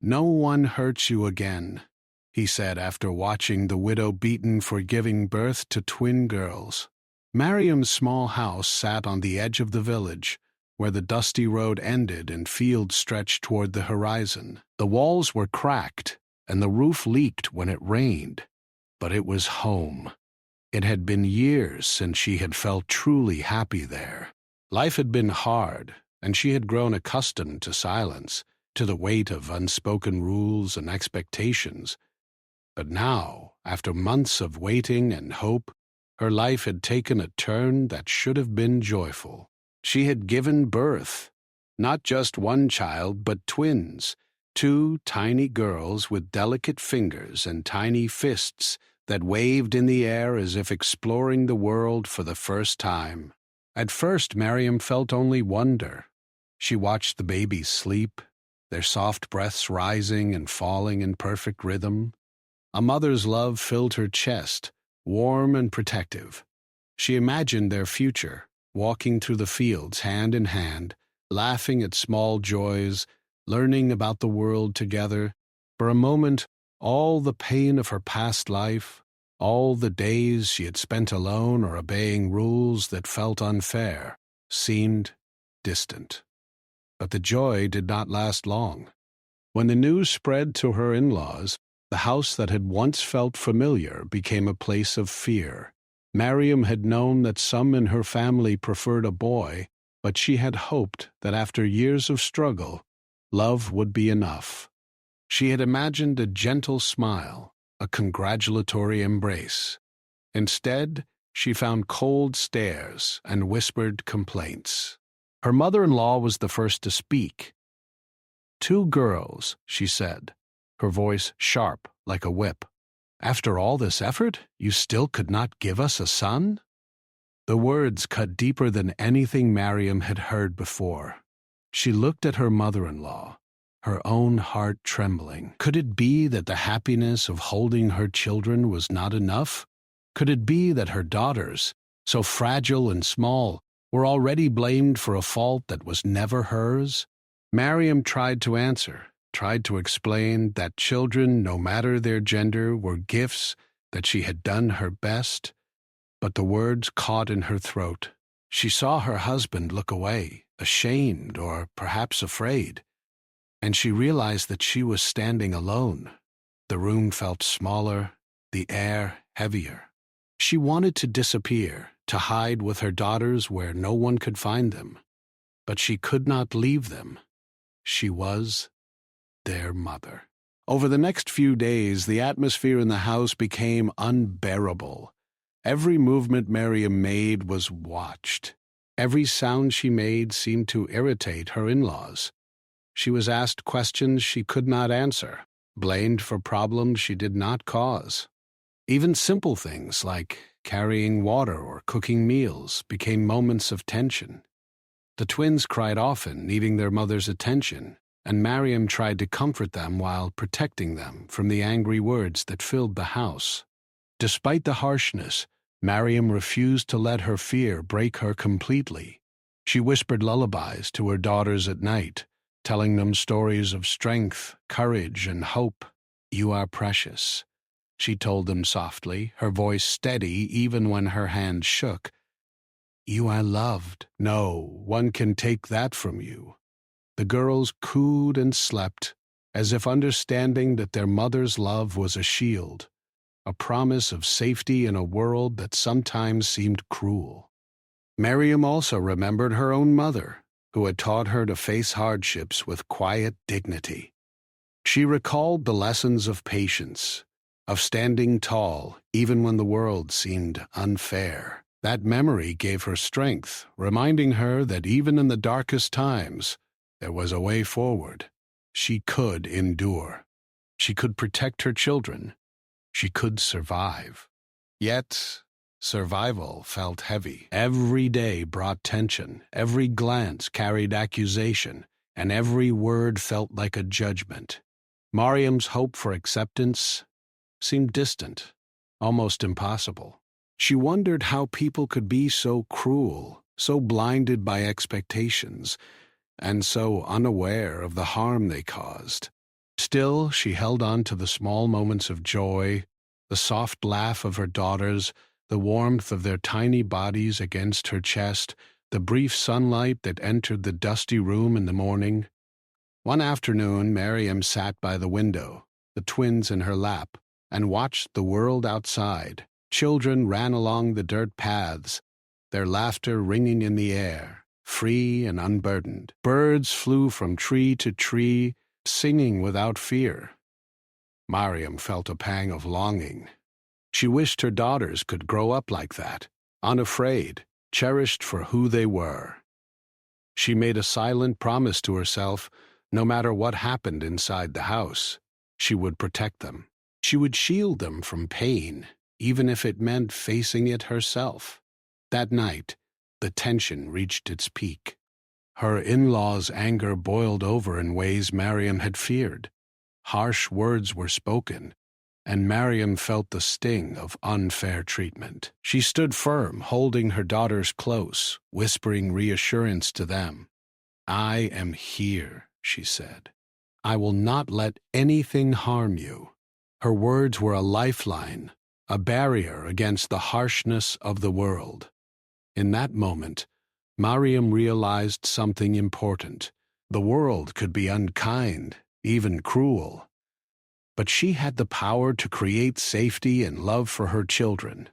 "No one hurts you again," he said after watching the widow beaten for giving birth to twin girls. Mariam's small house sat on the edge of the village, where the dusty road ended and fields stretched toward the horizon. The walls were cracked, and the roof leaked when it rained. But it was home. It had been years since she had felt truly happy there. Life had been hard, and she had grown accustomed to silence, to the weight of unspoken rules and expectations. But now, after months of waiting and hope, her life had taken a turn that should have been joyful. She had given birth, not just one child, but twins, two tiny girls with delicate fingers and tiny fists that waved in the air as if exploring the world for the first time. At first, Mariam felt only wonder. She watched the babies sleep, their soft breaths rising and falling in perfect rhythm. A mother's love filled her chest, warm and protective. She imagined their future, walking through the fields hand in hand, laughing at small joys, learning about the world together. For a moment, all the pain of her past life, all the days she had spent alone or obeying rules that felt unfair, seemed distant. But the joy did not last long. When the news spread to her in-laws, the house that had once felt familiar became a place of fear. Mariam had known that some in her family preferred a boy, but she had hoped that after years of struggle, love would be enough. She had imagined a gentle smile, a congratulatory embrace. Instead, she found cold stares and whispered complaints. Her mother-in-law was the first to speak. "Two girls," she said, her voice sharp like a whip. "After all this effort, you still could not give us a son?" The words cut deeper than anything Mariam had heard before. She looked at her mother-in-law, her own heart trembling. Could it be that the happiness of holding her children was not enough? Could it be that her daughters, so fragile and small, were already blamed for a fault that was never hers? Mariam tried to answer, tried to explain that children, no matter their gender, were gifts, that she had done her best, but the words caught in her throat. She saw her husband look away, ashamed or perhaps afraid, and she realized that she was standing alone. The room felt smaller, the air heavier. She wanted to disappear, to hide with her daughters where no one could find them, but she could not leave them. She was their mother. Over the next few days, the atmosphere in the house became unbearable. Every movement Mariam made was watched. Every sound she made seemed to irritate her in-laws. She was asked questions she could not answer, blamed for problems she did not cause. Even simple things like carrying water or cooking meals became moments of tension. The twins cried often, needing their mother's attention, and Mariam tried to comfort them while protecting them from the angry words that filled the house. Despite the harshness, Mariam refused to let her fear break her completely. She whispered lullabies to her daughters at night, telling them stories of strength, courage, and hope. "You are precious," she told them softly, her voice steady even when her hand shook. "You are loved. No one can take that from you." The girls cooed and slept, as if understanding that their mother's love was a shield, a promise of safety in a world that sometimes seemed cruel. Mariam also remembered her own mother, who had taught her to face hardships with quiet dignity. She recalled the lessons of patience, of standing tall even when the world seemed unfair. That memory gave her strength, reminding her that even in the darkest times, there was a way forward. She could endure. She could protect her children. She could survive. Yet, survival felt heavy. Every day brought tension, every glance carried accusation, and every word felt like a judgment. Mariam's hope for acceptance seemed distant, almost impossible. She wondered how people could be so cruel, so blinded by expectations, and so unaware of the harm they caused. Still, she held on to the small moments of joy, the soft laugh of her daughters, the warmth of their tiny bodies against her chest, the brief sunlight that entered the dusty room in the morning. One afternoon, Miriam sat by the window, the twins in her lap, and watched the world outside. Children ran along the dirt paths, their laughter ringing in the air, free and unburdened. Birds flew from tree to tree, singing without fear. Miriam felt a pang of longing. She wished her daughters could grow up like that, unafraid, cherished for who they were. She made a silent promise to herself, no matter what happened inside the house, she would protect them. She would shield them from pain, even if it meant facing it herself. That night, the tension reached its peak. Her in-laws' anger boiled over in ways Miriam had feared. Harsh words were spoken, and Miriam felt the sting of unfair treatment. She stood firm, holding her daughters close, whispering reassurance to them. "I am here," she said. "I will not let anything harm you." Her words were a lifeline, a barrier against the harshness of the world. In that moment, Miriam realized something important. The world could be unkind, even cruel, but she had the power to create safety and love for her children.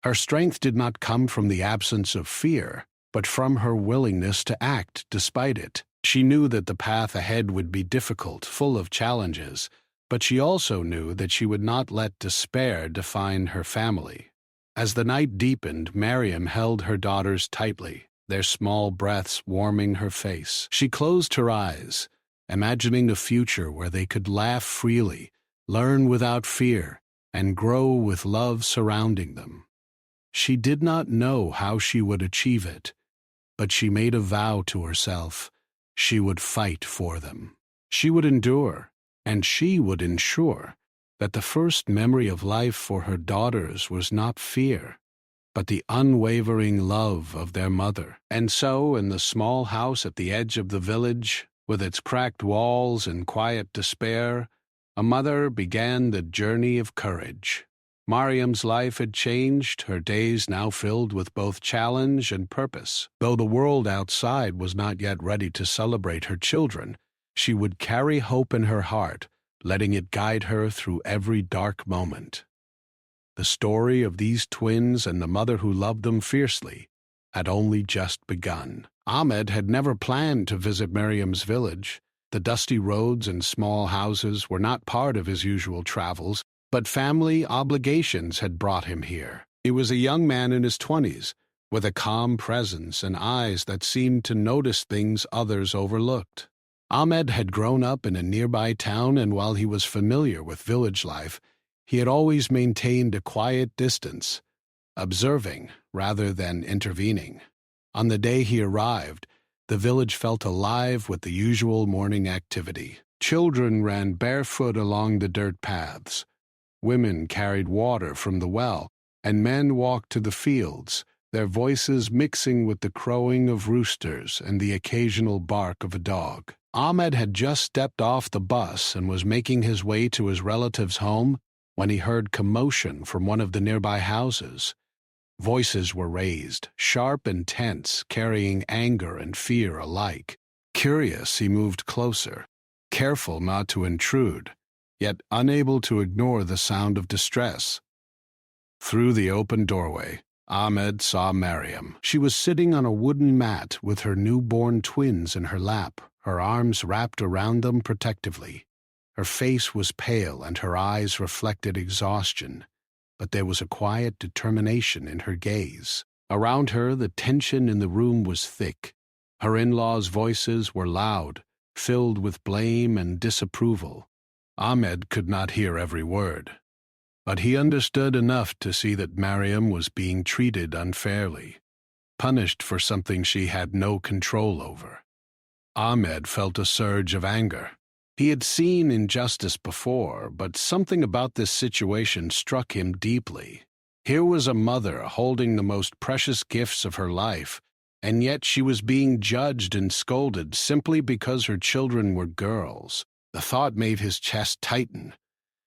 Her strength did not come from the absence of fear, but from her willingness to act despite it. She knew that the path ahead would be difficult, full of challenges, but she also knew that she would not let despair define her family. As the night deepened, Miriam held her daughters tightly, their small breaths warming her face. She closed her eyes, imagining a future where they could laugh freely, learn without fear, and grow with love surrounding them. She did not know how she would achieve it, but she made a vow to herself. She would fight for them. She would endure, and she would ensure that the first memory of life for her daughters was not fear, but the unwavering love of their mother. And so, in the small house at the edge of the village, with its cracked walls and quiet despair, a mother began the journey of courage. Miriam's life had changed, her days now filled with both challenge and purpose. Though the world outside was not yet ready to celebrate her children, she would carry hope in her heart, letting it guide her through every dark moment. The story of these twins and the mother who loved them fiercely had only just begun. Ahmed had never planned to visit Miriam's village. The dusty roads and small houses were not part of his usual travels, but family obligations had brought him here. He was a young man in his 20s, with a calm presence and eyes that seemed to notice things others overlooked. Ahmed had grown up in a nearby town, and while he was familiar with village life, he had always maintained a quiet distance, observing rather than intervening. On the day he arrived, the village felt alive with the usual morning activity. Children ran barefoot along the dirt paths. Women carried water from the well, and men walked to the fields, their voices mixing with the crowing of roosters and the occasional bark of a dog. Ahmed had just stepped off the bus and was making his way to his relative's home when he heard commotion from one of the nearby houses. Voices were raised, sharp and tense, carrying anger and fear alike. Curious, he moved closer, careful not to intrude, yet unable to ignore the sound of distress. Through the open doorway, Ahmed saw Miriam. She was sitting on a wooden mat with her newborn twins in her lap, her arms wrapped around them protectively. Her face was pale and her eyes reflected exhaustion, but there was a quiet determination in her gaze. Around her, the tension in the room was thick. Her in-laws' voices were loud, filled with blame and disapproval. Ahmed could not hear every word, but he understood enough to see that Miriam was being treated unfairly, punished for something she had no control over. Ahmed felt a surge of anger. He had seen injustice before, but something about this situation struck him deeply. Here was a mother holding the most precious gifts of her life, and yet she was being judged and scolded simply because her children were girls. The thought made his chest tighten.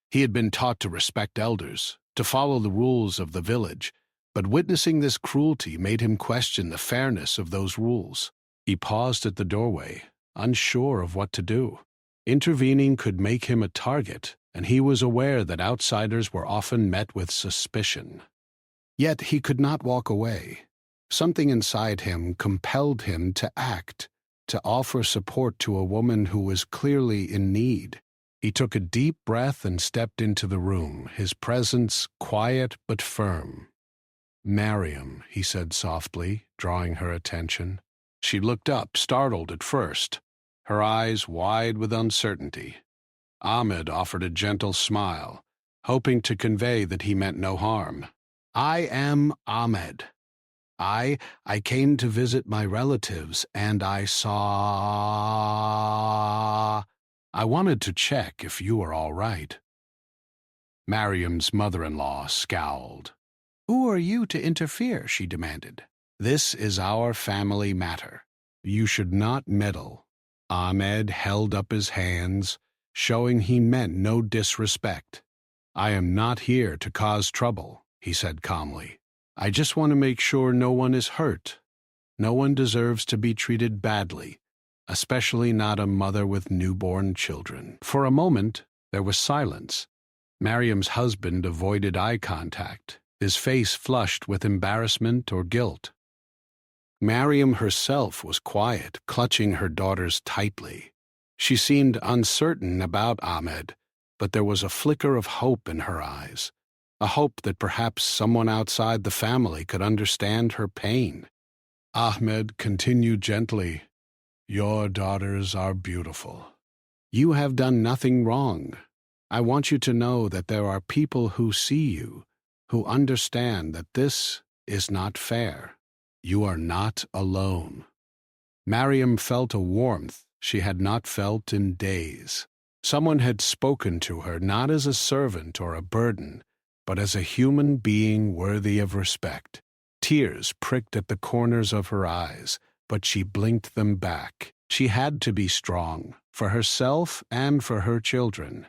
He had been taught to respect elders, to follow the rules of the village, but witnessing this cruelty made him question the fairness of those rules. He paused at the doorway, unsure of what to do. Intervening could make him a target, and he was aware that outsiders were often met with suspicion. Yet he could not walk away. Something inside him compelled him to act, to offer support to a woman who was clearly in need. He took a deep breath and stepped into the room, his presence quiet but firm. "Mariam," he said softly, drawing her attention. She looked up, startled at first, her eyes wide with uncertainty. Ahmed offered a gentle smile, hoping to convey that he meant no harm. "I am Ahmed. I came to visit my relatives, and I wanted to check if you are all right." Mariam's mother-in-law scowled. "Who are you to interfere?" she demanded. "This is our family matter. You should not meddle." Ahmed held up his hands, showing he meant no disrespect. "I am not here to cause trouble," he said calmly. "I just want to make sure no one is hurt. No one deserves to be treated badly, especially not a mother with newborn children." For a moment, there was silence. Mariam's husband avoided eye contact, his face flushed with embarrassment or guilt. Mariam herself was quiet, clutching her daughters tightly. She seemed uncertain about Ahmed, but there was a flicker of hope in her eyes, a hope that perhaps someone outside the family could understand her pain. Ahmed continued gently, "Your daughters are beautiful. You have done nothing wrong. I want you to know that there are people who see you, who understand that this is not fair. You are not alone." Mariam felt a warmth she had not felt in days. Someone had spoken to her not as a servant or a burden, but as a human being worthy of respect. Tears pricked at the corners of her eyes, but she blinked them back. She had to be strong, for herself and for her children.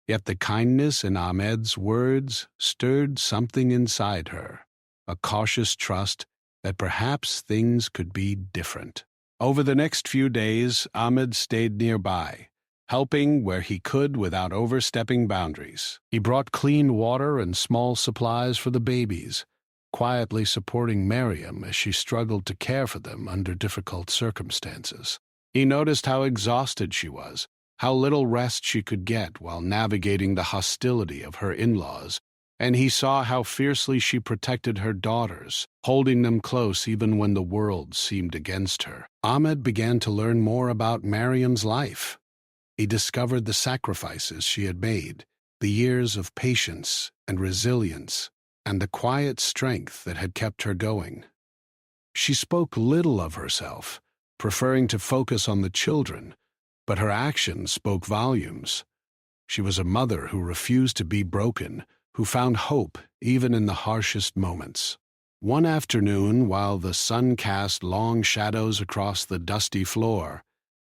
Yet the kindness in Ahmed's words stirred something inside her, a cautious trust that perhaps things could be different. Over the next few days, Ahmed stayed nearby, helping where he could without overstepping boundaries. He brought clean water and small supplies for the babies, quietly supporting Mariam as she struggled to care for them under difficult circumstances. He noticed how exhausted she was, how little rest she could get while navigating the hostility of her in-laws, and he saw how fiercely she protected her daughters, holding them close even when the world seemed against her. Ahmed began to learn more about Mariam's life. He discovered the sacrifices she had made, the years of patience and resilience, and the quiet strength that had kept her going. She spoke little of herself, preferring to focus on the children, but her actions spoke volumes. She was a mother who refused to be broken, who found hope even in the harshest moments. One afternoon, while the sun cast long shadows across the dusty floor,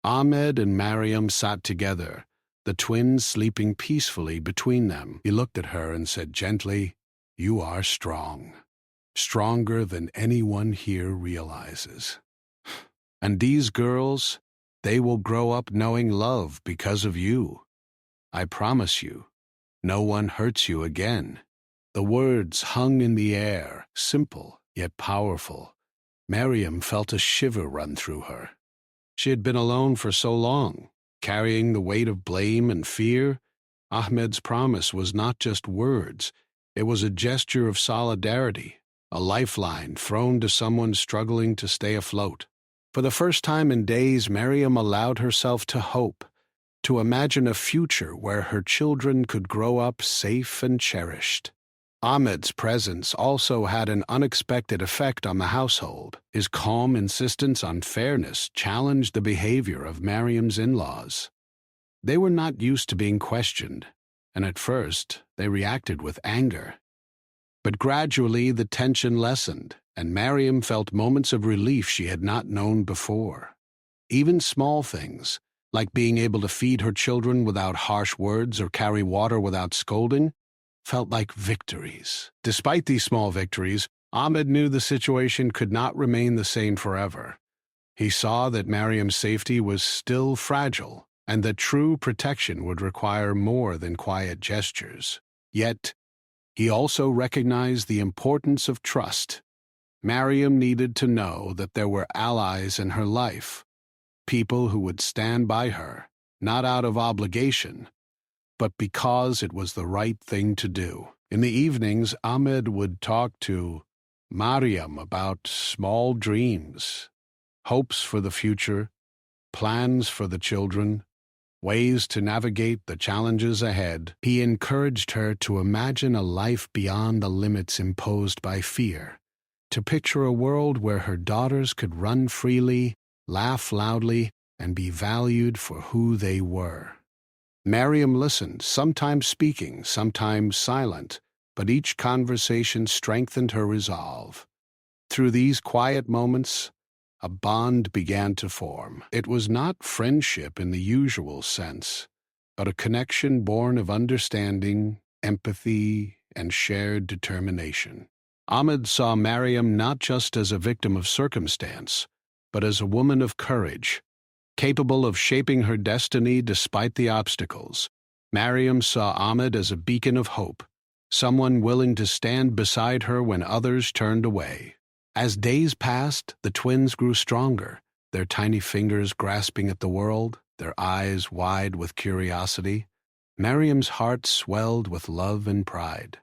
Ahmed and Mariam sat together, the twins sleeping peacefully between them. He looked at her and said gently, "You are strong, stronger than anyone here realizes. And these girls, they will grow up knowing love because of you. I promise you, no one hurts you again." The words hung in the air, simple yet powerful. Mariam felt a shiver run through her. She had been alone for so long, carrying the weight of blame and fear. Ahmed's promise was not just words, it was a gesture of solidarity, a lifeline thrown to someone struggling to stay afloat. For the first time in days, Mariam allowed herself to hope, to imagine a future where her children could grow up safe and cherished. Ahmed's presence also had an unexpected effect on the household. His calm insistence on fairness challenged the behavior of Mariam's in-laws. They were not used to being questioned, and at first they reacted with anger. But gradually the tension lessened, and Mariam felt moments of relief she had not known before. Even small things, like being able to feed her children without harsh words or carry water without scolding, felt like victories. Despite these small victories, Ahmed knew the situation could not remain the same forever. He saw that Mariam's safety was still fragile, and that true protection would require more than quiet gestures. Yet, he also recognized the importance of trust. Mariam needed to know that there were allies in her life, people who would stand by her, not out of obligation, but because it was the right thing to do. In the evenings, Ahmed would talk to Mariam about small dreams, hopes for the future, plans for the children, ways to navigate the challenges ahead. He encouraged her to imagine a life beyond the limits imposed by fear, to picture a world where her daughters could run freely, laugh loudly, and be valued for who they were. Mariam listened, sometimes speaking, sometimes silent, but each conversation strengthened her resolve. Through these quiet moments, a bond began to form. It was not friendship in the usual sense, but a connection born of understanding, empathy, and shared determination. Ahmed saw Mariam not just as a victim of circumstance, but as a woman of courage, capable of shaping her destiny despite the obstacles. Mariam saw Ahmed as a beacon of hope, someone willing to stand beside her when others turned away. As days passed, the twins grew stronger, their tiny fingers grasping at the world, their eyes wide with curiosity. Mariam's heart swelled with love and pride.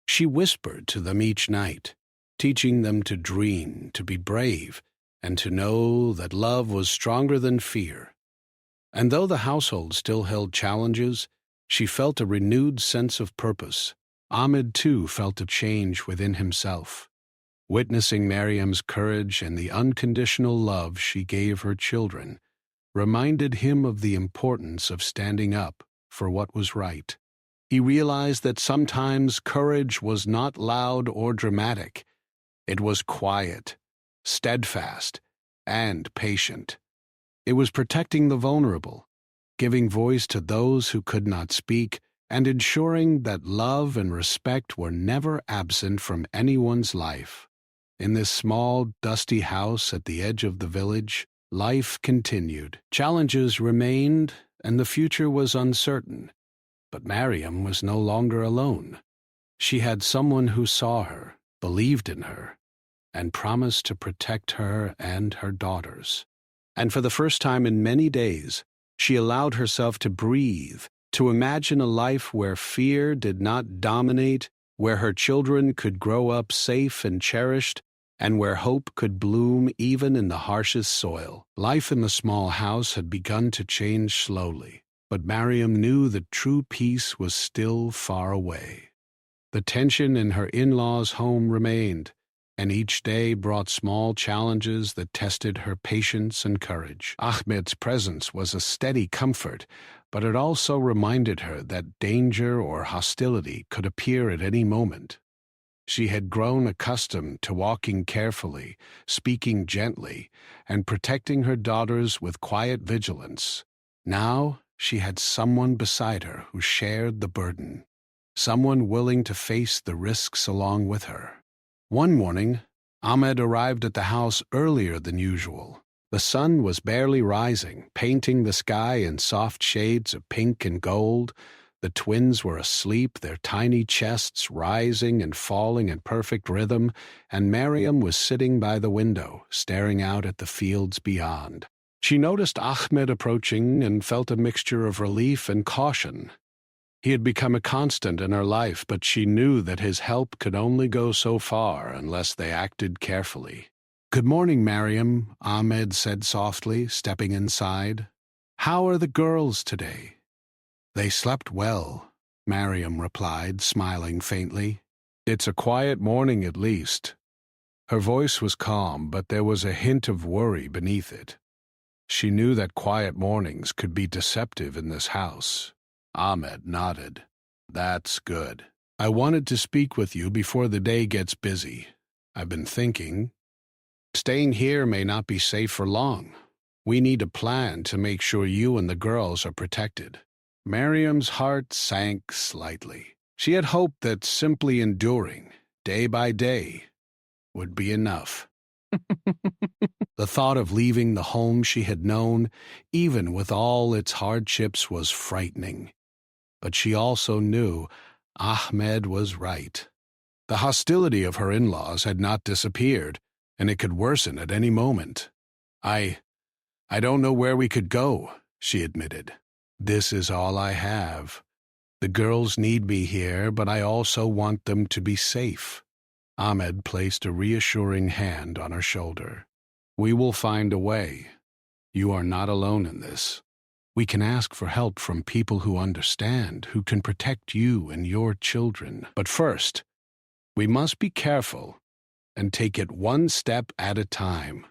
She whispered to them each night, teaching them to dream, to be brave, and to know that love was stronger than fear. And though the household still held challenges, she felt a renewed sense of purpose. Ahmed, too, felt a change within himself. Witnessing Mariam's courage and the unconditional love she gave her children reminded him of the importance of standing up for what was right. He realized that sometimes courage was not loud or dramatic. It was quiet, steadfast, and patient. It was protecting the vulnerable, giving voice to those who could not speak, and ensuring that love and respect were never absent from anyone's life. In this small, dusty house at the edge of the village, life continued. Challenges remained, and the future was uncertain. But Mariam was no longer alone. She had someone who saw her, believed in her, and promised to protect her and her daughters. And for the first time in many days, she allowed herself to breathe, to imagine a life where fear did not dominate, where her children could grow up safe and cherished, and where hope could bloom even in the harshest soil. Life in the small house had begun to change slowly, but Mariam knew that true peace was still far away. The tension in her in-laws' home remained, and each day brought small challenges that tested her patience and courage. Ahmed's presence was a steady comfort, but it also reminded her that danger or hostility could appear at any moment. She had grown accustomed to walking carefully, speaking gently, and protecting her daughters with quiet vigilance. Now she had someone beside her who shared the burden, someone willing to face the risks along with her. One morning, Ahmed arrived at the house earlier than usual. The sun was barely rising, painting the sky in soft shades of pink and gold. The twins were asleep, their tiny chests rising and falling in perfect rhythm, and Mariam was sitting by the window, staring out at the fields beyond. She noticed Ahmed approaching and felt a mixture of relief and caution. He had become a constant in her life, but she knew that his help could only go so far unless they acted carefully. "Good morning, Mariam," Ahmed said softly, stepping inside. "How are the girls today?" "They slept well," Mariam replied, smiling faintly. "It's a quiet morning at least." Her voice was calm, but there was a hint of worry beneath it. She knew that quiet mornings could be deceptive in this house. Ahmed nodded. "That's good. I wanted to speak with you before the day gets busy. I've been thinking. Staying here may not be safe for long. We need a plan to make sure you and the girls are protected." Miriam's heart sank slightly. She had hoped that simply enduring, day by day, would be enough. The thought of leaving the home she had known, even with all its hardships, was frightening. But she also knew Ahmed was right. The hostility of her in-laws had not disappeared, and it could worsen at any moment. I don't know where we could go," she admitted. "This is all I have. The girls need me here, but I also want them to be safe." Ahmed placed a reassuring hand on her shoulder. "We will find a way. You are not alone in this. We can ask for help from people who understand, who can protect you and your children. But first, we must be careful and take it one step at a time."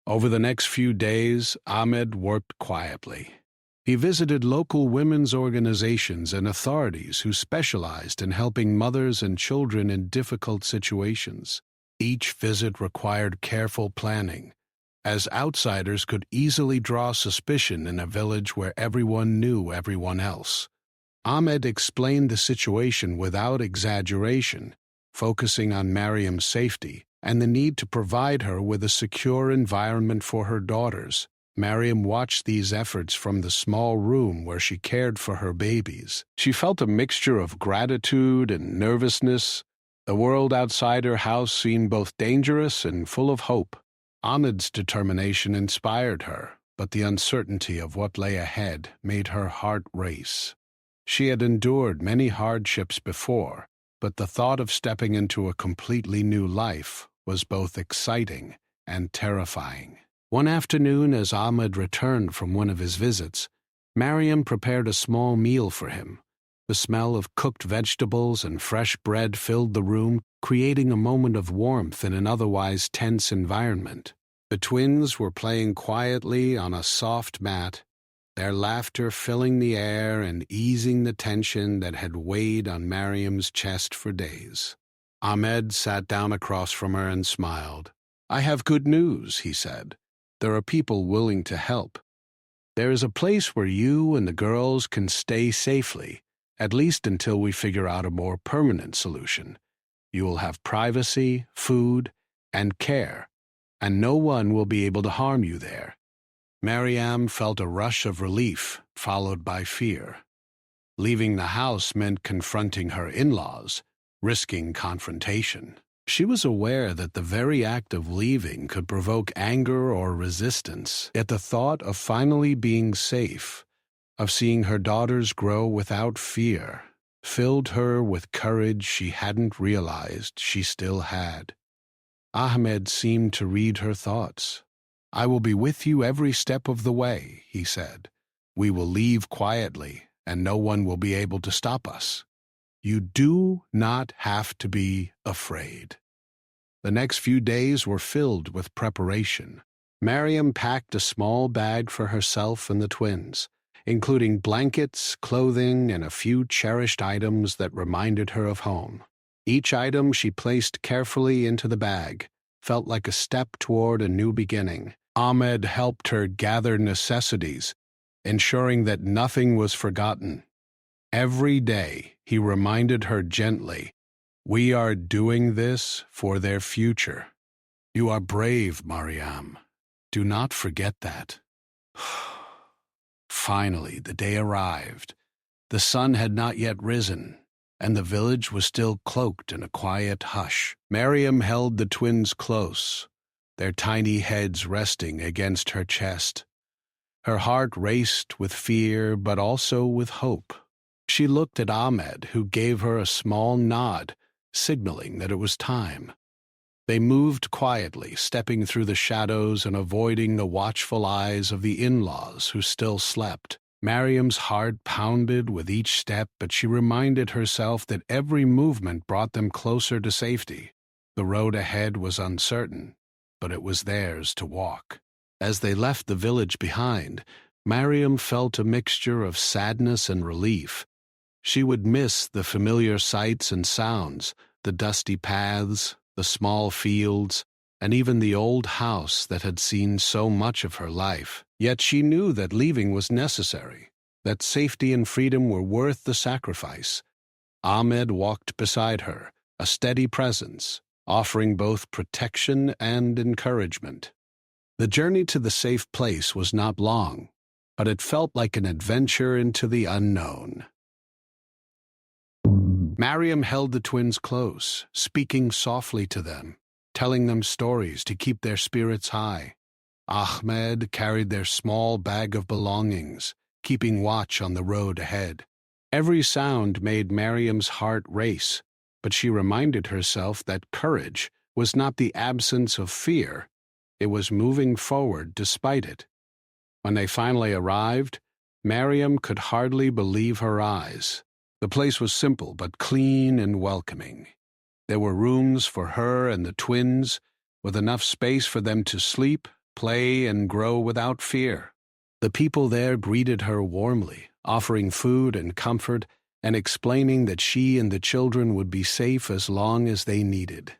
Over the next few days, Ahmed worked quietly. He visited local women's organizations and authorities who specialized in helping mothers and children in difficult situations. Each visit required careful planning, as outsiders could easily draw suspicion in a village where everyone knew everyone else. Ahmed explained the situation without exaggeration, focusing on Mariam's safety and the need to provide her with a secure environment for her daughters. Mariam watched these efforts from the small room where she cared for her babies. She felt a mixture of gratitude and nervousness. The world outside her house seemed both dangerous and full of hope. Ahmed's determination inspired her, but the uncertainty of what lay ahead made her heart race. She had endured many hardships before, but the thought of stepping into a completely new life was both exciting and terrifying. One afternoon, as Ahmed returned from one of his visits, Mariam prepared a small meal for him. The smell of cooked vegetables and fresh bread filled the room, creating a moment of warmth in an otherwise tense environment. The twins were playing quietly on a soft mat, their laughter filling the air and easing the tension that had weighed on Mariam's chest for days. Ahmed sat down across from her and smiled. "I have good news," he said. "There are people willing to help. There is a place where you and the girls can stay safely, at least until we figure out a more permanent solution. You will have privacy, food, and care, and no one will be able to harm you there." Mariam felt a rush of relief, followed by fear. Leaving the house meant confronting her in-laws, risking confrontation. She was aware that the very act of leaving could provoke anger or resistance, yet the thought of finally being safe, of seeing her daughters grow without fear, filled her with courage she hadn't realized she still had. Ahmed seemed to read her thoughts. "I will be with you every step of the way," he said. "We will leave quietly, and no one will be able to stop us. You do not have to be afraid." The next few days were filled with preparation. Mariam packed a small bag for herself and the twins, including blankets, clothing, and a few cherished items that reminded her of home. Each item she placed carefully into the bag felt like a step toward a new beginning. Ahmed helped her gather necessities, ensuring that nothing was forgotten. Every day, he reminded her gently, "We are doing this for their future. You are brave, Mariam. Do not forget that." Finally, the day arrived. The sun had not yet risen, and the village was still cloaked in a quiet hush. Mariam held the twins close, their tiny heads resting against her chest. Her heart raced with fear, but also with hope. She looked at Ahmed, who gave her a small nod, signaling that it was time. They moved quietly, stepping through the shadows and avoiding the watchful eyes of the in-laws who still slept. Mariam's heart pounded with each step, but she reminded herself that every movement brought them closer to safety. The road ahead was uncertain, but it was theirs to walk. As they left the village behind, Mariam felt a mixture of sadness and relief. She would miss the familiar sights and sounds, the dusty paths, the small fields, and even the old house that had seen so much of her life. Yet she knew that leaving was necessary, that safety and freedom were worth the sacrifice. Ahmed walked beside her, a steady presence, offering both protection and encouragement. The journey to the safe place was not long, but it felt like an adventure into the unknown. Mariam held the twins close, speaking softly to them, telling them stories to keep their spirits high. Ahmed carried their small bag of belongings, keeping watch on the road ahead. Every sound made Mariam's heart race, but she reminded herself that courage was not the absence of fear. It was moving forward despite it. When they finally arrived, Mariam could hardly believe her eyes. The place was simple but clean and welcoming. There were rooms for her and the twins, with enough space for them to sleep, play, and grow without fear. The people there greeted her warmly, offering food and comfort, and explaining that she and the children would be safe as long as they needed.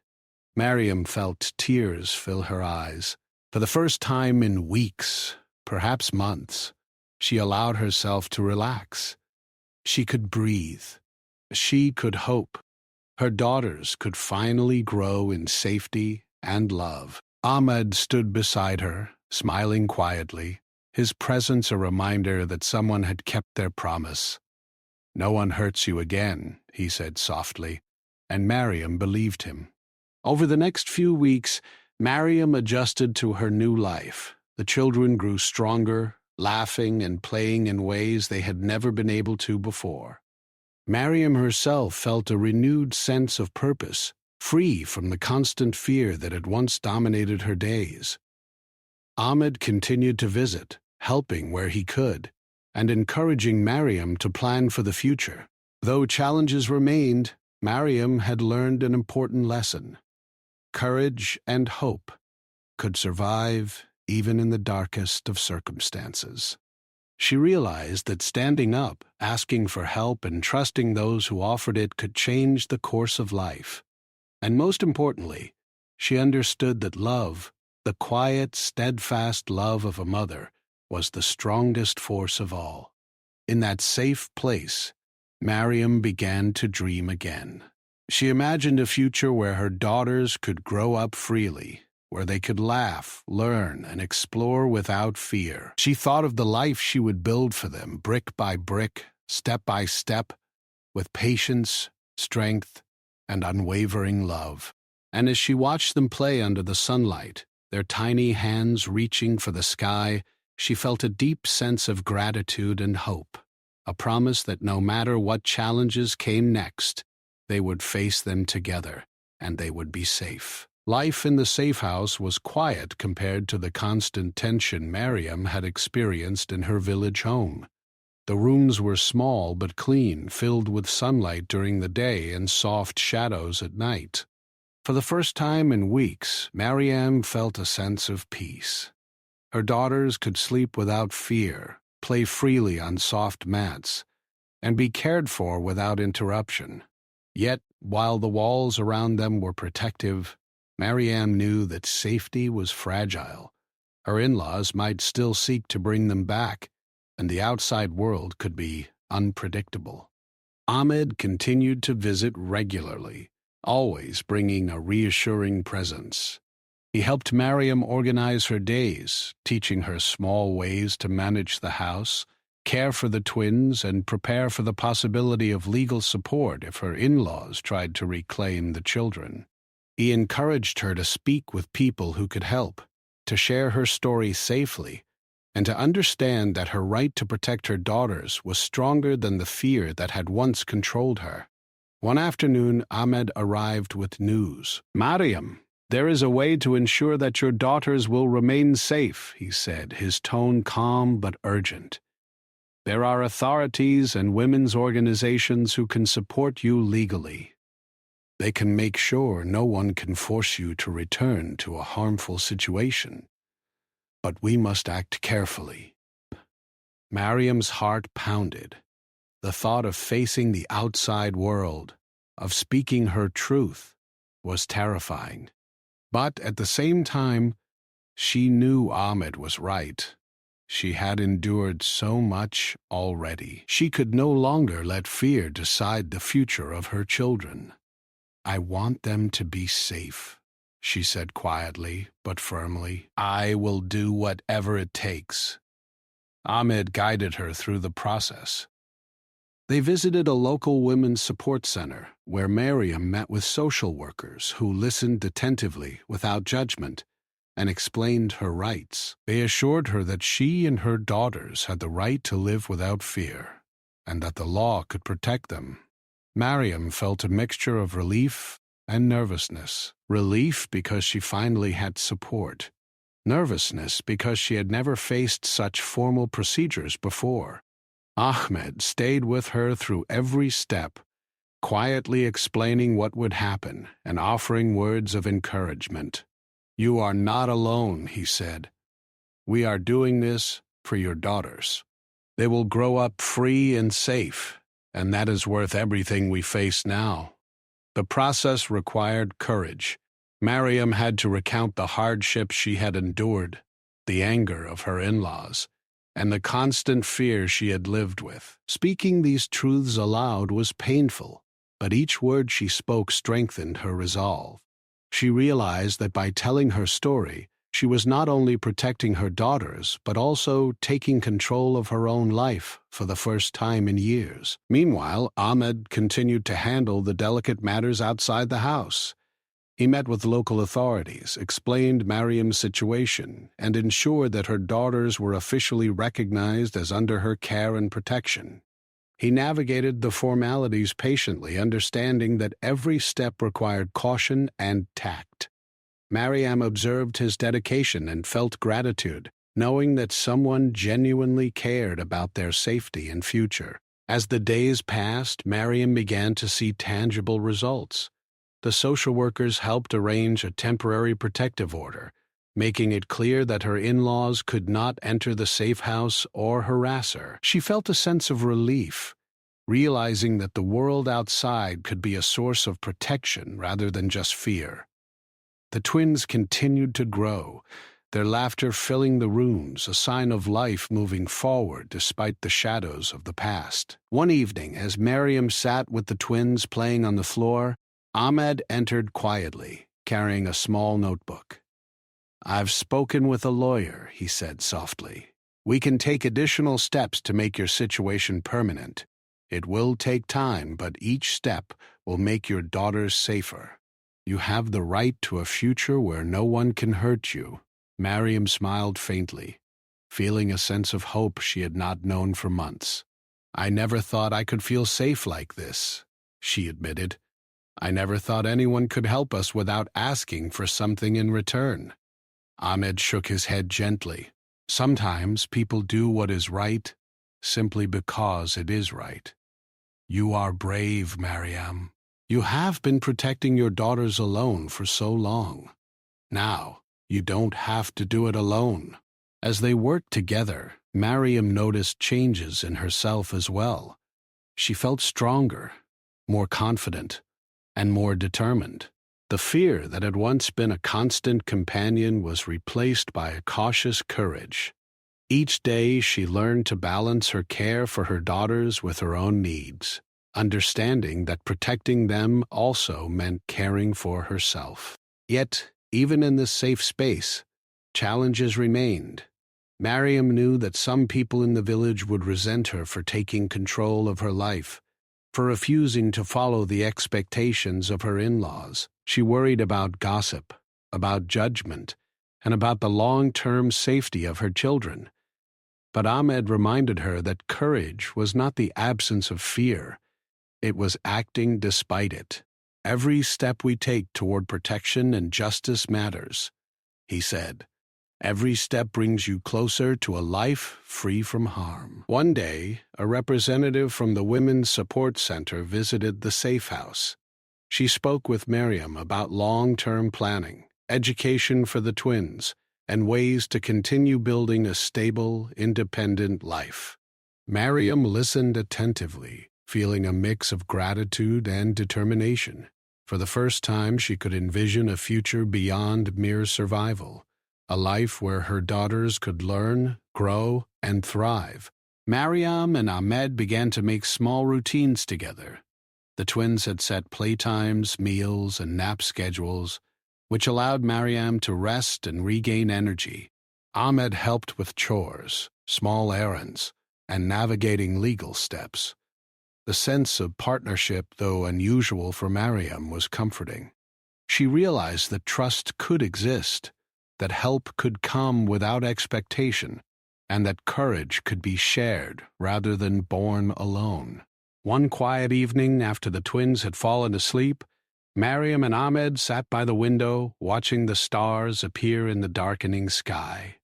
Mariam felt tears fill her eyes. For the first time in weeks, perhaps months, she allowed herself to relax. She could breathe. She could hope. Her daughters could finally grow in safety and love. Ahmed stood beside her, smiling quietly, his presence a reminder that someone had kept their promise. "No one hurts you again," he said softly, and Mariam believed him. Over the next few weeks, Mariam adjusted to her new life. The children grew stronger, laughing and playing in ways they had never been able to before. Mariam herself felt a renewed sense of purpose, free from the constant fear that had once dominated her days. Ahmed continued to visit, helping where he could, and encouraging Mariam to plan for the future. Though challenges remained, Mariam had learned an important lesson. Courage and hope could survive even in the darkest of circumstances. She realized that standing up, asking for help, and trusting those who offered it could change the course of life. And most importantly, she understood that love, the quiet, steadfast love of a mother, was the strongest force of all. In that safe place, Mariam began to dream again. She imagined a future where her daughters could grow up freely, where they could laugh, learn, and explore without fear. She thought of the life she would build for them, brick by brick, step by step, with patience, strength, and unwavering love. And as she watched them play under the sunlight, their tiny hands reaching for the sky, she felt a deep sense of gratitude and hope, a promise that no matter what challenges came next, they would face them together, and they would be safe. Life in the safe house was quiet compared to the constant tension Mariam had experienced in her village home. The rooms were small but clean, filled with sunlight during the day and soft shadows at night. For the first time in weeks, Mariam felt a sense of peace. Her daughters could sleep without fear, play freely on soft mats, and be cared for without interruption. Yet, while the walls around them were protective, Mariam knew that safety was fragile. Her in-laws might still seek to bring them back, and the outside world could be unpredictable. Ahmed continued to visit regularly, always bringing a reassuring presence. He helped Mariam organize her days, teaching her small ways to manage the house, care for the twins, and prepare for the possibility of legal support if her in-laws tried to reclaim the children. He encouraged her to speak with people who could help, to share her story safely, and to understand that her right to protect her daughters was stronger than the fear that had once controlled her. One afternoon, Ahmed arrived with news. "Mariam, there is a way to ensure that your daughters will remain safe," he said, his tone calm but urgent. "There are authorities and women's organizations who can support you legally. They can make sure no one can force you to return to a harmful situation. But we must act carefully." Mariam's heart pounded. The thought of facing the outside world, of speaking her truth, was terrifying. But at the same time, she knew Ahmed was right. She had endured so much already. She could no longer let fear decide the future of her children. "I want them to be safe," she said quietly but firmly. "I will do whatever it takes." Ahmed guided her through the process. They visited a local women's support center where Miriam met with social workers who listened attentively without judgment and explained her rights. They assured her that she and her daughters had the right to live without fear and that the law could protect them. Miriam felt a mixture of relief and nervousness. Relief because she finally had support. Nervousness because she had never faced such formal procedures before. Ahmed stayed with her through every step, quietly explaining what would happen and offering words of encouragement. "You are not alone," he said. "We are doing this for your daughters. They will grow up free and safe, and that is worth everything we face now." The process required courage. Miriam had to recount the hardships she had endured, the anger of her in-laws, and the constant fear she had lived with. Speaking these truths aloud was painful, but each word she spoke strengthened her resolve. She realized that by telling her story, she was not only protecting her daughters, but also taking control of her own life for the first time in years. Meanwhile, Ahmed continued to handle the delicate matters outside the house. He met with local authorities, explained Miriam's situation, and ensured that her daughters were officially recognized as under her care and protection. He navigated the formalities patiently, understanding that every step required caution and tact. Miriam observed his dedication and felt gratitude, knowing that someone genuinely cared about their safety and future. As the days passed, Miriam began to see tangible results. The social workers helped arrange a temporary protective order, making it clear that her in-laws could not enter the safe house or harass her. She felt a sense of relief, realizing that the world outside could be a source of protection rather than just fear. The twins continued to grow, their laughter filling the rooms, a sign of life moving forward despite the shadows of the past. One evening, as Miriam sat with the twins playing on the floor, Ahmed entered quietly, carrying a small notebook. "I've spoken with a lawyer," he said softly. "We can take additional steps to make your situation permanent. It will take time, but each step will make your daughters safer. You have the right to a future where no one can hurt you." Miriam smiled faintly, feeling a sense of hope she had not known for months. "I never thought I could feel safe like this," she admitted. "I never thought anyone could help us without asking for something in return." Ahmed shook his head gently. "Sometimes people do what is right simply because it is right. You are brave, Miriam. You have been protecting your daughters alone for so long. Now, you don't have to do it alone." As they worked together, Miriam noticed changes in herself as well. She felt stronger, more confident, and more determined. The fear that had once been a constant companion was replaced by a cautious courage. Each day she learned to balance her care for her daughters with her own needs, understanding that protecting them also meant caring for herself. Yet, even in this safe space, challenges remained. Miriam knew that some people in the village would resent her for taking control of her life, for refusing to follow the expectations of her in-laws. She worried about gossip, about judgment, and about the long-term safety of her children. But Ahmed reminded her that courage was not the absence of fear. It was acting despite it. "Every step we take toward protection and justice matters," he said. "Every step brings you closer to a life free from harm." One day, a representative from the Women's Support Center visited the safe house. She spoke with Miriam about long-term planning, education for the twins, and ways to continue building a stable, independent life. Miriam listened attentively, feeling a mix of gratitude and determination. For the first time, she could envision a future beyond mere survival, a life where her daughters could learn, grow, and thrive. Mariam and Ahmed began to make small routines together. The twins had set playtimes, meals, and nap schedules, which allowed Mariam to rest and regain energy. Ahmed helped with chores, small errands, and navigating legal steps. The sense of partnership, though unusual for Mariam, was comforting. She realized that trust could exist, that help could come without expectation, and that courage could be shared rather than borne alone. One quiet evening after the twins had fallen asleep, Mariam and Ahmed sat by the window, watching the stars appear in the darkening sky.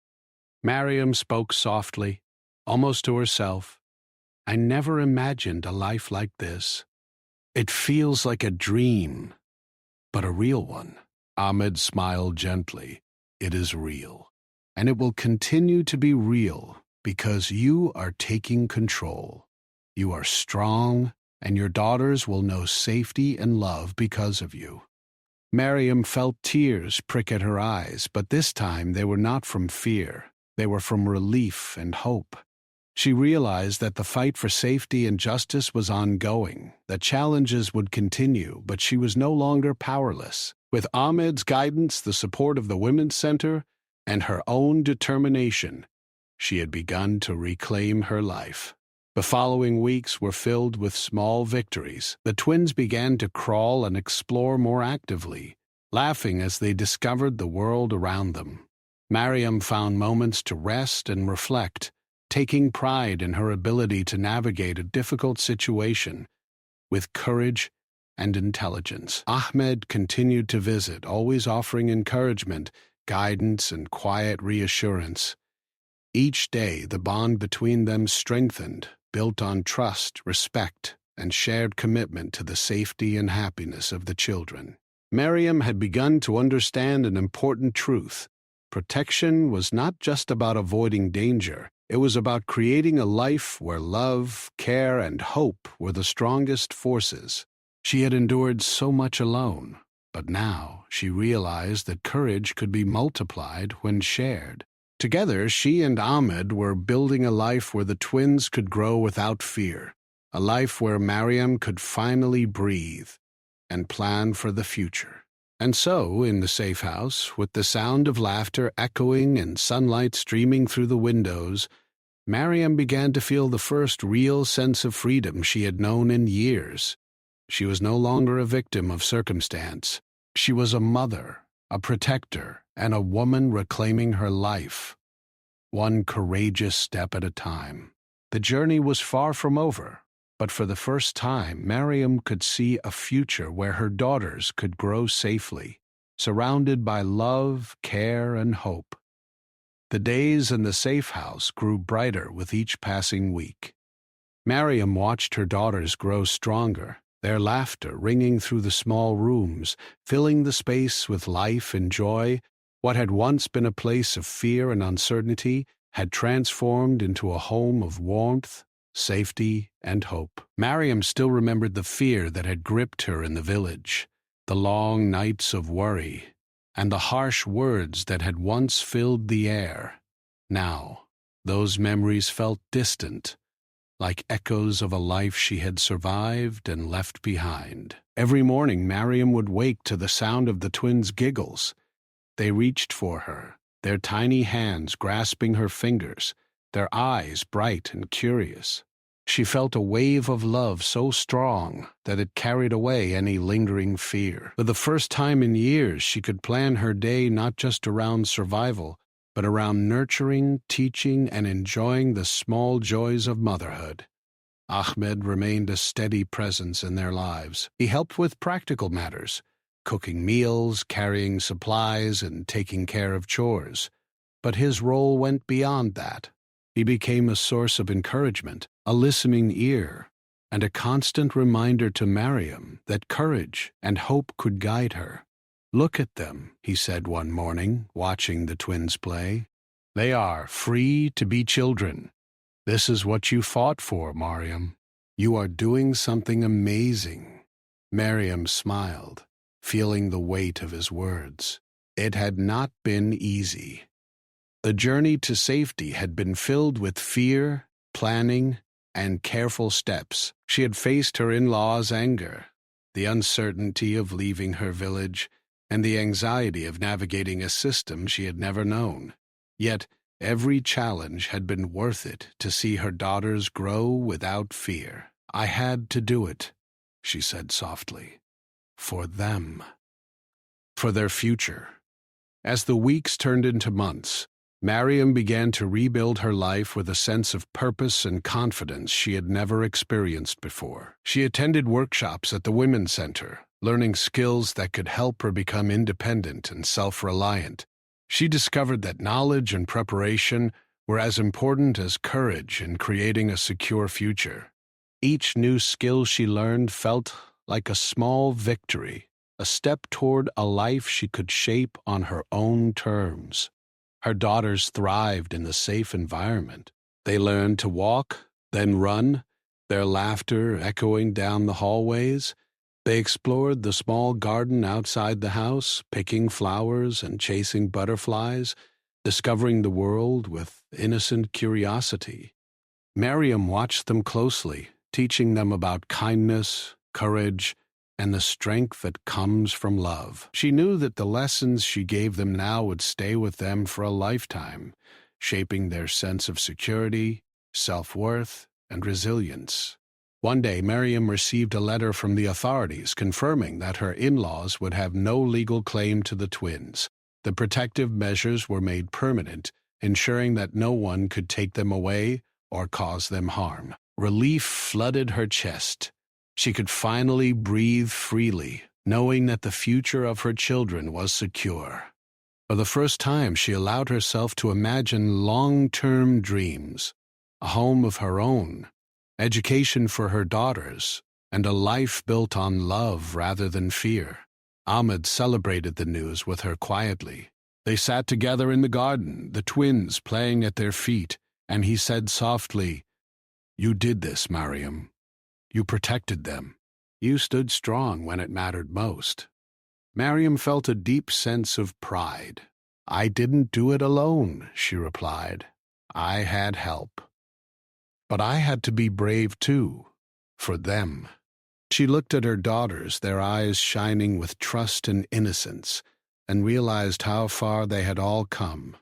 Mariam spoke softly, almost to herself. "I never imagined a life like this. It feels like a dream, but a real one." Ahmed smiled gently. "It is real, and it will continue to be real because you are taking control. You are strong, and your daughters will know safety and love because of you." Mariam felt tears prick at her eyes, but this time they were not from fear. They were from relief and hope. She realized that the fight for safety and justice was ongoing, that challenges would continue, but she was no longer powerless. With Ahmed's guidance, the support of the Women's Center, and her own determination, she had begun to reclaim her life. The following weeks were filled with small victories. The twins began to crawl and explore more actively, laughing as they discovered the world around them. Mariam found moments to rest and reflect, taking pride in her ability to navigate a difficult situation with courage and intelligence. Ahmed continued to visit, always offering encouragement, guidance, and quiet reassurance. Each day, the bond between them strengthened, built on trust, respect, and shared commitment to the safety and happiness of the children. Mariam had begun to understand an important truth. Protection was not just about avoiding danger. It was about creating a life where love, care, and hope were the strongest forces. She had endured so much alone, but now she realized that courage could be multiplied when shared. Together, she and Ahmed were building a life where the twins could grow without fear, a life where Mariam could finally breathe and plan for the future. And so, in the safe house, with the sound of laughter echoing and sunlight streaming through the windows, Mariam began to feel the first real sense of freedom she had known in years. She was no longer a victim of circumstance. She was a mother, a protector, and a woman reclaiming her life, one courageous step at a time. The journey was far from over, but for the first time, Mariam could see a future where her daughters could grow safely, surrounded by love, care, and hope. The days in the safe house grew brighter with each passing week. Mariam watched her daughters grow stronger, their laughter ringing through the small rooms, filling the space with life and joy. What had once been a place of fear and uncertainty had transformed into a home of warmth, safety, and hope. Mariam still remembered the fear that had gripped her in the village, the long nights of worry, and the harsh words that had once filled the air. Now, those memories felt distant, like echoes of a life she had survived and left behind. Every morning, Mariam would wake to the sound of the twins' giggles. They reached for her, their tiny hands grasping her fingers, their eyes bright and curious. She felt a wave of love so strong that it carried away any lingering fear. For the first time in years, she could plan her day not just around survival, but around nurturing, teaching, and enjoying the small joys of motherhood. Ahmed remained a steady presence in their lives. He helped with practical matters, cooking meals, carrying supplies, and taking care of chores. But his role went beyond that. He became a source of encouragement, a listening ear, and a constant reminder to Mariam that courage and hope could guide her. "Look at them," he said one morning, watching the twins play. "They are free to be children. This is what you fought for, Mariam. You are doing something amazing." Mariam smiled. feeling the weight of his words. It had not been easy. The journey to safety had been filled with fear, planning, and careful steps. She had faced her in-laws' anger, the uncertainty of leaving her village, and the anxiety of navigating a system she had never known. Yet, every challenge had been worth it to see her daughters grow without fear. "I had to do it," she said softly. "For them. For their future." As the weeks turned into months, Mariam began to rebuild her life with a sense of purpose and confidence she had never experienced before. She attended workshops at the Women's Center, learning skills that could help her become independent and self-reliant. She discovered that knowledge and preparation were as important as courage in creating a secure future. Each new skill she learned felt like a small victory, a step toward a life she could shape on her own terms. Her daughters thrived in the safe environment. They learned to walk, then run, their laughter echoing down the hallways. They explored the small garden outside the house, picking flowers and chasing butterflies, discovering the world with innocent curiosity. Mariam watched them closely, teaching them about kindness, courage, and the strength that comes from love. She knew that the lessons she gave them now would stay with them for a lifetime, shaping their sense of security, self-worth, and resilience. One day, Mariam received a letter from the authorities confirming that her in-laws would have no legal claim to the twins. The protective measures were made permanent, ensuring that no one could take them away or cause them harm. Relief flooded her chest. She could finally breathe freely, knowing that the future of her children was secure. For the first time, she allowed herself to imagine long-term dreams, a home of her own, education for her daughters, and a life built on love rather than fear. Ahmed celebrated the news with her quietly. They sat together in the garden, the twins playing at their feet, and he said softly, "You did this, Mariam. You protected them. You stood strong when it mattered most." Mariam felt a deep sense of pride. "I didn't do it alone," she replied. "I had help. But I had to be brave too, for them." She looked at her daughters, their eyes shining with trust and innocence, and realized how far they had all come.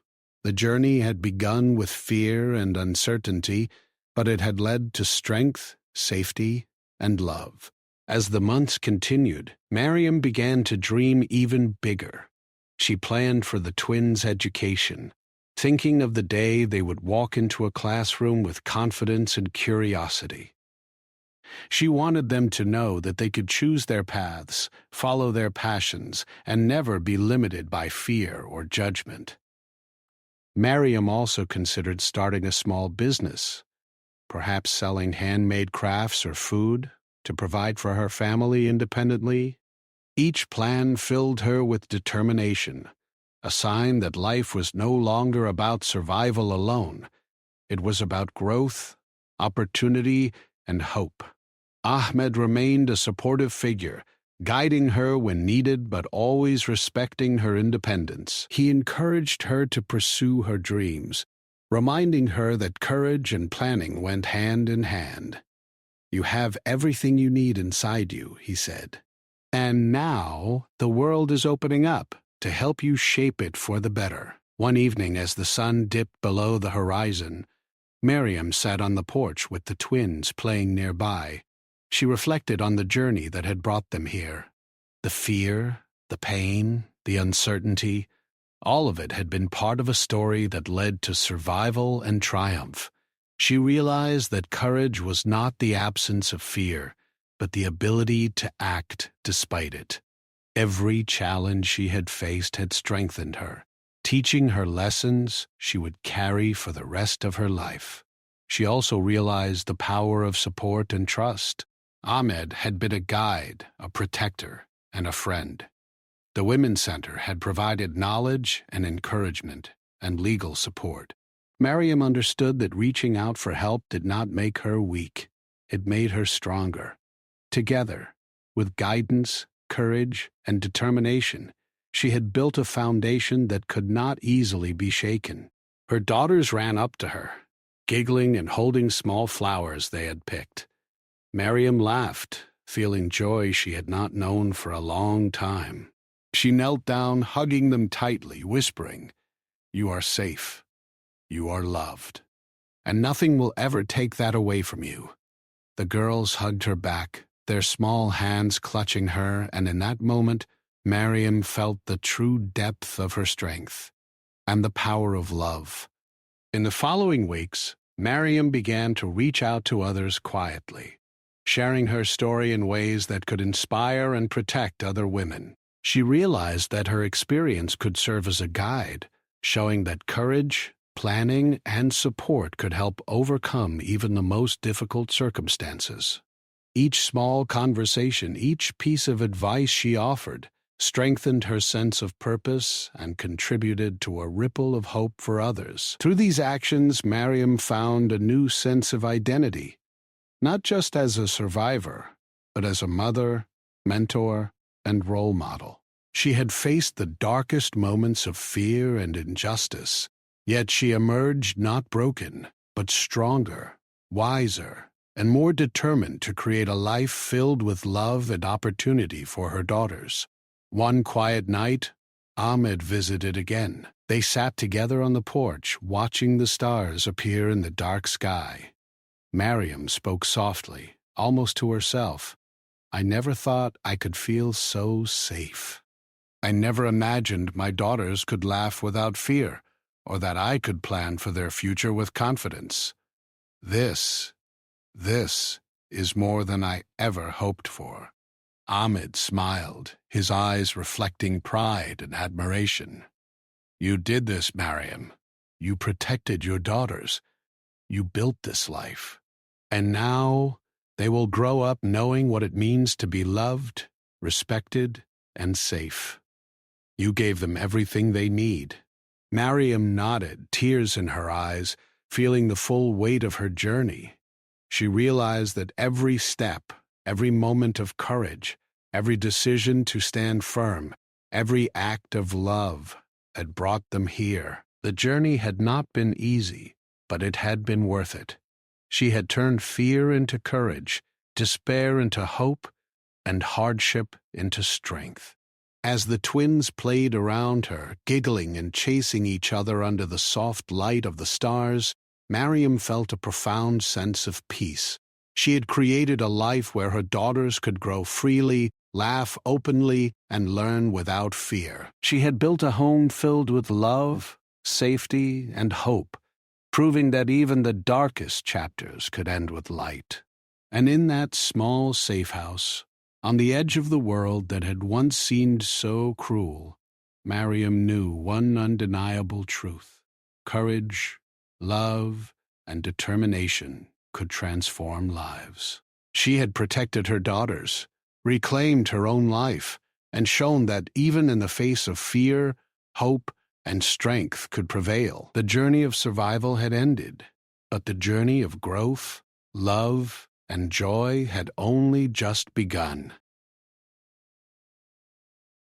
The journey had begun with fear and uncertainty, but it had led to strength, safety, and love. As the months continued, Mariam began to dream even bigger. She planned for the twins' education, thinking of the day they would walk into a classroom with confidence and curiosity. She wanted them to know that they could choose their paths, follow their passions, and never be limited by fear or judgment. Mariam also considered starting a small business, perhaps selling handmade crafts or food to provide for her family independently. Each plan filled her with determination, a sign that life was no longer about survival alone. It was about growth, opportunity, and hope. Ahmed remained a supportive figure, guiding her when needed but always respecting her independence. He encouraged her to pursue her dreams, reminding her that courage and planning went hand in hand. "You have everything you need inside you," he said. "And now the world is opening up to help you shape it for the better." One evening, as the sun dipped below the horizon, Mariam sat on the porch with the twins playing nearby. She reflected on the journey that had brought them here. The fear, the pain, the uncertainty, all of it had been part of a story that led to survival and triumph. She realized that courage was not the absence of fear, but the ability to act despite it. Every challenge she had faced had strengthened her, teaching her lessons she would carry for the rest of her life. She also realized the power of support and trust. Ahmed had been a guide, a protector, and a friend. The Women's Center had provided knowledge and encouragement and legal support. Mariam understood that reaching out for help did not make her weak. It made her stronger. Together, with guidance, courage, and determination, she had built a foundation that could not easily be shaken. Her daughters ran up to her, giggling and holding small flowers they had picked. Miriam laughed, feeling joy she had not known for a long time. She knelt down, hugging them tightly, whispering, "You are safe. You are loved. And nothing will ever take that away from you." The girls hugged her back, their small hands clutching her, and in that moment, Miriam felt the true depth of her strength and the power of love. In the following weeks, Miriam began to reach out to others quietly, sharing her story in ways that could inspire and protect other women. She realized that her experience could serve as a guide, showing that courage, planning, and support could help overcome even the most difficult circumstances. Each small conversation, each piece of advice she offered, strengthened her sense of purpose and contributed to a ripple of hope for others. Through these actions, Miriam found a new sense of identity, not just as a survivor, but as a mother, mentor, and role model. She had faced the darkest moments of fear and injustice, yet she emerged not broken, but stronger, wiser, and more determined to create a life filled with love and opportunity for her daughters. One quiet night, Ahmed visited again. They sat together on the porch, watching the stars appear in the dark sky. Miriam spoke softly, almost to herself. "I never thought I could feel so safe. I never imagined my daughters could laugh without fear, or that I could plan for their future with confidence. This is more than I ever hoped for." Ahmed smiled, his eyes reflecting pride and admiration. "You did this, Miriam. You protected your daughters. You built this life. And now they will grow up knowing what it means to be loved, respected, and safe. You gave them everything they need." Miriam nodded, tears in her eyes, feeling the full weight of her journey. She realized that every step, every moment of courage, every decision to stand firm, every act of love had brought them here. The journey had not been easy, but it had been worth it. She had turned fear into courage, despair into hope, and hardship into strength. As the twins played around her, giggling and chasing each other under the soft light of the stars, Miriam felt a profound sense of peace. She had created a life where her daughters could grow freely, laugh openly, and learn without fear. She had built a home filled with love, safety, and hope, proving that even the darkest chapters could end with light. And in that small safe house, on the edge of the world that had once seemed so cruel, Miriam knew one undeniable truth: courage, love, and determination could transform lives. She had protected her daughters, reclaimed her own life, and shown that even in the face of fear, hope, and strength could prevail. The journey of survival had ended, but the journey of growth, love, and joy had only just begun.